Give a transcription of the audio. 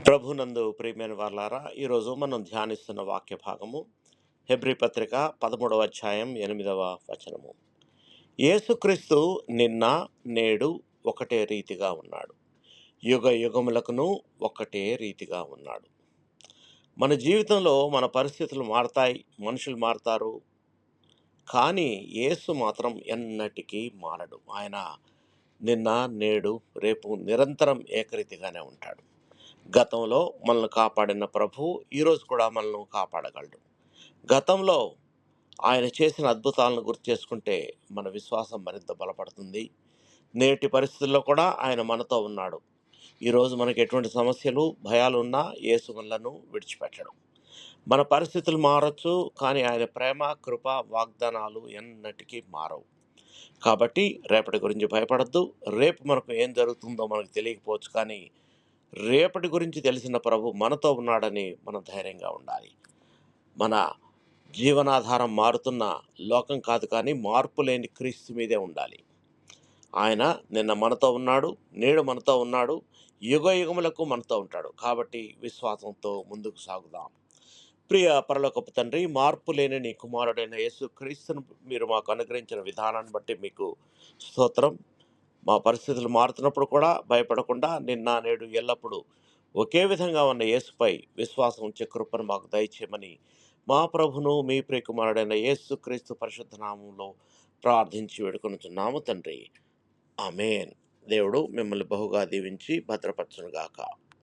ప్రభునందు ప్రియమైన వాళ్ళారా, ఈరోజు మనం ధ్యానిస్తున్న వాక్య భాగము హెబ్రీ పత్రిక 13వ అధ్యాయం 8వ వచనము. యేసుక్రీస్తు నిన్న నేడు ఒకటే రీతిగా ఉన్నాడు, యుగ యుగములకును ఒకటే రీతిగా ఉన్నాడు. మన జీవితంలో మన పరిస్థితులు మారతాయి, మనుషులు మారతారు, కానీ యేసు మాత్రం ఎన్నటికీ మారడు. ఆయన నిన్న నేడు రేపు నిరంతరం ఏకరీతిగానే ఉంటాడు. గతంలో మనల్ని కాపాడిన ప్రభువు ఈరోజు కూడా మనల్ని కాపాడగలడు. గతంలో ఆయన చేసిన అద్భుతాలను గుర్తు చేసుకుంటే మన విశ్వాసం మరింత బలపడుతుంది. నేటి పరిస్థితుల్లో కూడా ఆయన మనతో ఉన్నాడు. ఈరోజు మనకి ఎటువంటి సమస్యలు భయాలు ఉన్నా యేసు మనలను విడిచిపెట్టడు. మన పరిస్థితులు మారచ్చు, కానీ ఆయన ప్రేమ కృప వాగ్దానాలు ఎన్నటికీ మారవు. కాబట్టి రేపటి గురించి భయపడద్దు. రేపు మనకు ఏం జరుగుతుందో మనకు తెలియకపోవచ్చు, కానీ రేపటి గురించి తెలిసిన ప్రభు మనతో ఉన్నాడని మనం ధైర్యంగా ఉండాలి. మన జీవనాధారం మారుతున్న లోకం కాదు, కానీ మార్పు లేని క్రీస్తు మీదే ఉండాలి. ఆయన నిన్న మనతో ఉన్నాడు, నేడు మనతో ఉన్నాడు, యుగ యుగములకు మనతో ఉంటాడు. కాబట్టి విశ్వాసంతో ముందుకు సాగుదాం. ప్రియ పరలోకపు తండ్రి, మార్పు లేని నీ కుమారుడైన యేసు క్రీస్తును మీరు మాకు అనుగ్రహించిన విధానాన్ని బట్టి మీకు స్తోత్రం. మా పరిస్థితులు మారుతున్నప్పుడు కూడా భయపడకుండా నిన్న నేడు ఎల్లప్పుడూ ఒకే విధంగా ఉన్న యేసుపై విశ్వాసం ఉంచే కృపను మాకు దయచేయమని మా ప్రభును మీ ప్రియకుమారుడైన యేసు క్రీస్తు పరిశుద్ధ నామంలో ప్రార్థించి వేడుకొనుచున్నాము తండ్రి. ఆమేన్. దేవుడు మిమ్మల్ని బహుగా దీవించి భద్రపరచునుగాక.